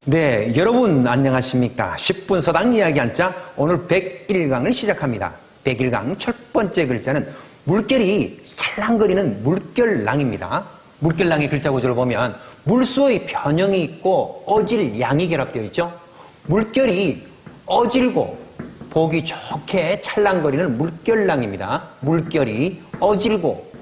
네, 여러분 안녕하십니까? 10분 서당 이야기 한자 오늘 101강을 시작합니다. 101강 첫 번째 글자는 물결이 찰랑거리는 물결랑입니다. 물결랑의 글자 구조를 보면 물수의 변형이 있고 어질 양이 결합되어 있죠. 물결이 어질고 보기 좋게 찰랑거리는 물결랑입니다. 물결이 어질고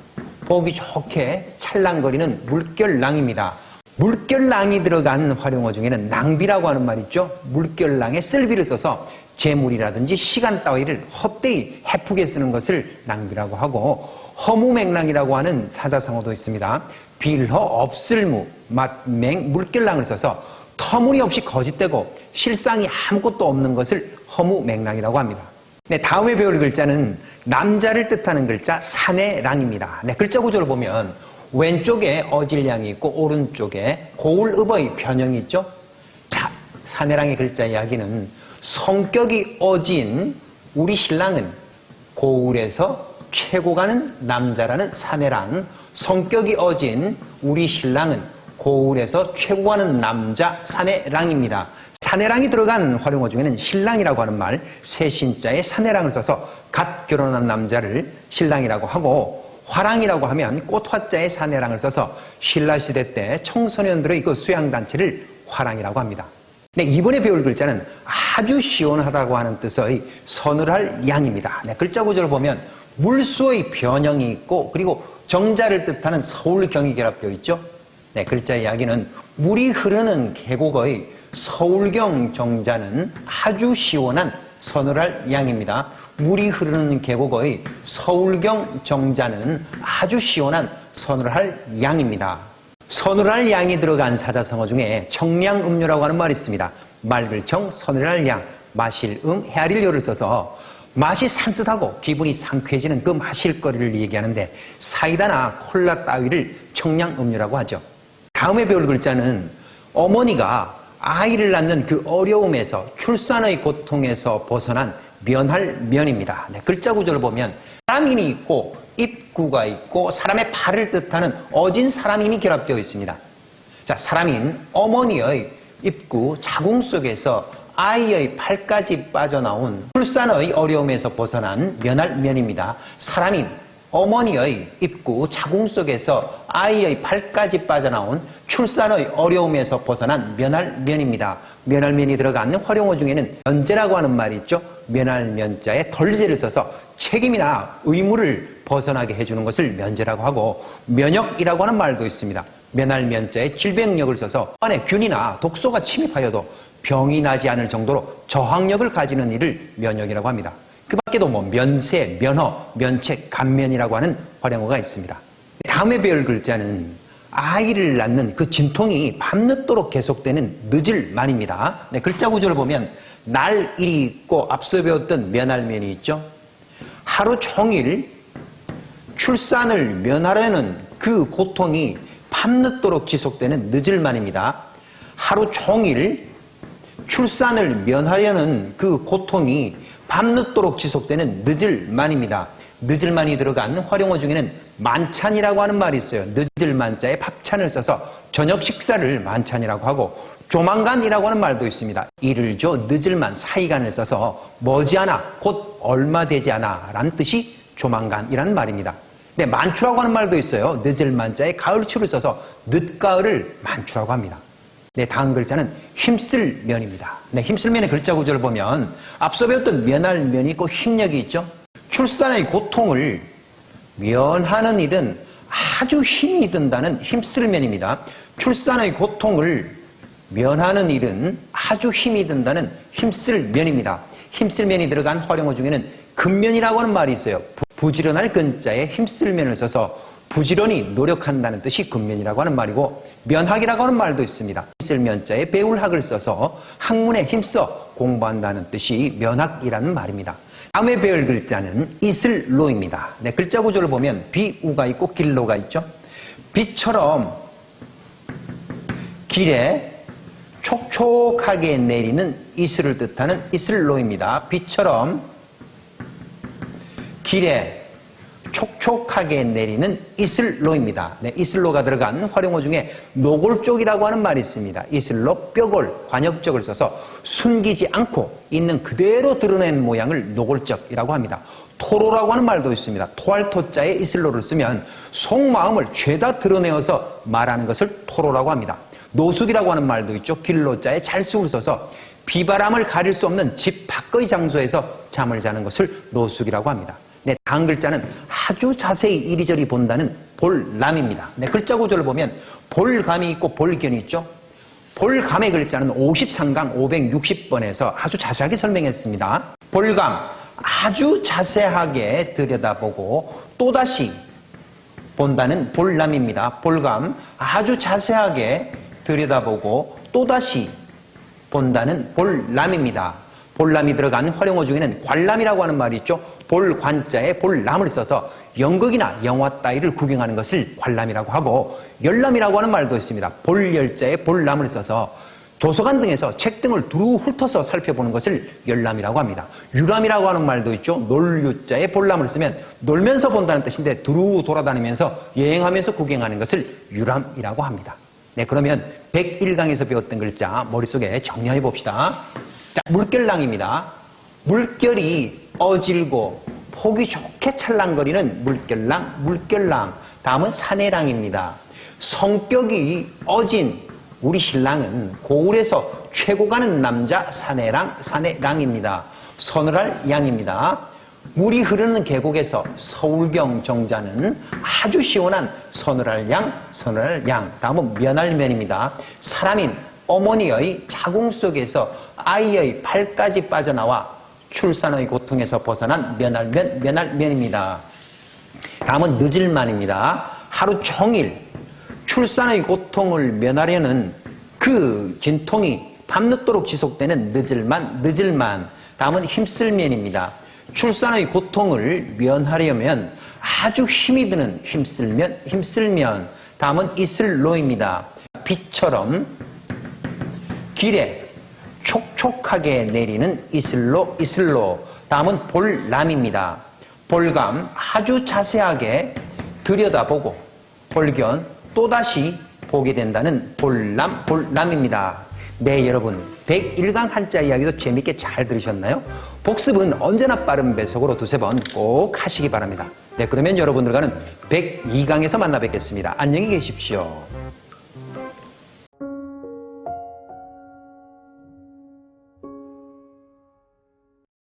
보기 좋게 찰랑거리는 물결랑입니다. 물결랑이 들어간 활용어 중에는 낭비라고 하는 말 있죠. 물결랑에 쓸비를 써서 재물이라든지 시간 따위를 헛되이 헤프게 쓰는 것을 낭비라고 하고, 허무맹랑이라고 하는 사자성어도 있습니다. 빌허 없을무 맛맹 물결랑을 써서 터무니없이 거짓되고 실상이 아무것도 없는 것을 허무맹랑이라고 합니다. 네, 다음에 배울 글자는 남자를 뜻하는 글자 사내랑입니다. 네, 글자 구조를 보면 왼쪽에 어질량이 있고 오른쪽에 고울읍의 변형이 있죠. 자, 사내랑의 글자 이야기는 성격이 어진 우리 신랑은 고울에서 최고 가는 남자라는 사내랑, 성격이 어진 우리 신랑은 고울에서 최고 가는 남자 사내랑입니다. 사내랑이 들어간 활용어 중에는 신랑이라고 하는 말, 세신자에 사내랑을 써서 갓 결혼한 남자를 신랑이라고 하고, 화랑이라고 하면 꽃화자에 사내랑을 써서 신라시대 때 청소년들의 그 수양단체를 화랑이라고 합니다. 네, 이번에 배울 글자는 아주 시원하다고 하는 뜻의 서늘할 양입니다. 네, 글자 구조를 보면 물수의 변형이 있고 그리고 정자를 뜻하는 서울경이 결합되어 있죠. 네, 글자 이야기는 물이 흐르는 계곡의 서울경 정자는 아주 시원한 서늘할 양입니다. 물이 흐르는 계곡의 서울경 정자는 아주 시원한 서늘할 양입니다. 서늘할 양이 들어간 사자성어 중에 청량음료라고 하는 말이 있습니다. 맑을 청, 서늘할 양, 마실 헤아릴 료를 써서 맛이 산뜻하고 기분이 상쾌해지는 그 마실거리를 얘기하는데 사이다나 콜라 따위를 청량음료라고 하죠. 다음에 배울 글자는 어머니가 아이를 낳는 그 어려움에서, 출산의 고통에서 벗어난 면할 면입니다. 네, 글자 구조를 보면 사람인이 있고 입구가 있고 사람의 발을 뜻하는 어진 사람인이 결합되어 있습니다. 자, 사람인 어머니의 입구 자궁 속에서 아이의 팔까지 빠져나온 출산의 어려움에서 벗어난 면할 면입니다. 사람인 어머니의 입구 자궁 속에서 아이의 팔까지 빠져나온 출산의 어려움에서 벗어난 면할 면입니다. 면할 면이 들어간 활용어 중에는 면제라고 하는 말이 있죠. 면할 면자에 덜제를 써서 책임이나 의무를 벗어나게 해주는 것을 면제라고 하고, 면역이라고 하는 말도 있습니다. 면할 면자에 질병력을 써서 안에 균이나 독소가 침입하여도 병이 나지 않을 정도로 저항력을 가지는 일을 면역이라고 합니다. 그 밖에도 면세, 면허, 면책, 감면이라고 하는 활용어가 있습니다. 다음에 배울 글자는 아이를 낳는 그 진통이 밤늦도록 계속되는 늦을 만입니다. 네, 글자 구조를 보면 날일이 있고 앞서 배웠던 면할면이 있죠. 하루 종일 출산을 면하려는 그 고통이 밤늦도록 지속되는 늦을 만입니다. 하루 종일 출산을 면하려는 그 고통이 밤늦도록 지속되는 늦을 만입니다. 늦을 만이 들어간 활용어 중에는 만찬이라고 하는 말이 있어요. 늦을 만자에 밥찬을 써서 저녁 식사를 만찬이라고 하고, 조만간이라고 하는 말도 있습니다. 이를 줘 늦을 만 사이간을 써서 머지않아 곧 얼마 되지 않아 라는 뜻이 조만간이라는 말입니다. 네, 만추라고 하는 말도 있어요. 늦을 만자에 가을추를 써서 늦가을을 만추라고 합니다. 네, 다음 글자는 힘쓸 면입니다. 네, 힘쓸 면의 글자 구조를 보면 앞서 배웠던 면할 면이 있고 힘력이 있죠. 출산의 고통을 면하는 일은 아주 힘이 든다는 힘쓸 면입니다. 출산의 고통을 면하는 일은 아주 힘이 든다는 힘쓸 면입니다. 힘쓸 면이 들어간 활용어 중에는 근면이라고 하는 말이 있어요. 부지런할 근자에 힘쓸 면을 써서 부지런히 노력한다는 뜻이 근면이라고 하는 말이고, 면학이라고 하는 말도 있습니다. 힘쓸 면자에 배울 학을 써서 학문에 힘써 공부한다는 뜻이 면학이라는 말입니다. 다음에 배울 글자는 이슬로입니다. 네, 글자 구조를 보면 비우가 있고 길로가 있죠. 비처럼 길에 촉촉하게 내리는 이슬을 뜻하는 이슬로입니다. 비처럼 길에 촉촉하게 내리는 이슬로입니다. 네, 이슬로가 들어간 활용어 중에 노골적이라고 하는 말이 있습니다. 이슬로 뼈골, 관역적을 써서 숨기지 않고 있는 그대로 드러낸 모양을 노골적이라고 합니다. 토로라고 하는 말도 있습니다. 토할 토자에 이슬로를 쓰면 속마음을 죄다 드러내어서 말하는 것을 토로라고 합니다. 노숙이라고 하는 말도 있죠. 길로자에 잘숙을 써서 비바람을 가릴 수 없는 집 밖의 장소에서 잠을 자는 것을 노숙이라고 합니다. 네, 다음 글자는 아주 자세히 이리저리 본다는 볼람입니다. 네, 글자 구조를 보면 볼감이 있고 볼견이 있죠. 볼감의 글자는 53강 560번에서 아주 자세하게 설명했습니다. 볼감, 아주 자세하게 들여다보고 또다시 본다는 볼람입니다. 볼감, 아주 자세하게 들여다보고 또다시 본다는 볼람입니다. 볼람이 들어간 활용어 중에는 관람이라고 하는 말이 있죠. 볼관자에 볼람을 써서 연극이나 영화 따위를 구경하는 것을 관람이라고 하고, 열람이라고 하는 말도 있습니다. 볼열자에 볼람을 써서 도서관 등에서 책 등을 두루 훑어서 살펴보는 것을 열람이라고 합니다. 유람이라고 하는 말도 있죠. 놀유자에 볼람을 쓰면 놀면서 본다는 뜻인데 두루 돌아다니면서 여행하면서 구경하는 것을 유람이라고 합니다. 네, 그러면 101강에서 배웠던 글자 머릿속에 정리해 봅시다. 자, 물결랑입니다. 물결이 어질고 폭이 좋게 찰랑거리는 물결랑, 물결랑. 다음은 사내랑입니다. 성격이 어진 우리 신랑은 고을에서 최고 가는 남자 사내랑, 사내랑입니다. 서늘할 양입니다. 물이 흐르는 계곡에서 서울병 정자는 아주 시원한 서늘할 양, 서늘할 양. 다음은 면할면입니다. 사람인 어머니의 자궁 속에서 아이의 발까지 빠져나와 출산의 고통에서 벗어난 면할면, 면할면입니다. 다음은 늦을만입니다. 하루 종일 출산의 고통을 면하려는 그 진통이 밤늦도록 지속되는 늦을만, 늦을만. 다음은 힘쓸면입니다. 출산의 고통을 면하려면 아주 힘이 드는 힘쓸면, 힘쓸면. 다음은 이슬로입니다. 비처럼 길에 촉촉하게 내리는 이슬로, 이슬로. 다음은 볼람입니다. 볼감, 아주 자세하게 들여다보고 볼견, 또다시 보게 된다는 볼람, 볼람입니다. 네, 여러분 101강 한자 이야기도 재밌게 잘 들으셨나요? 복습은 언제나 빠른 배속으로 두세 번 꼭 하시기 바랍니다. 네, 그러면 여러분들과는 102강에서 만나 뵙겠습니다. 안녕히 계십시오.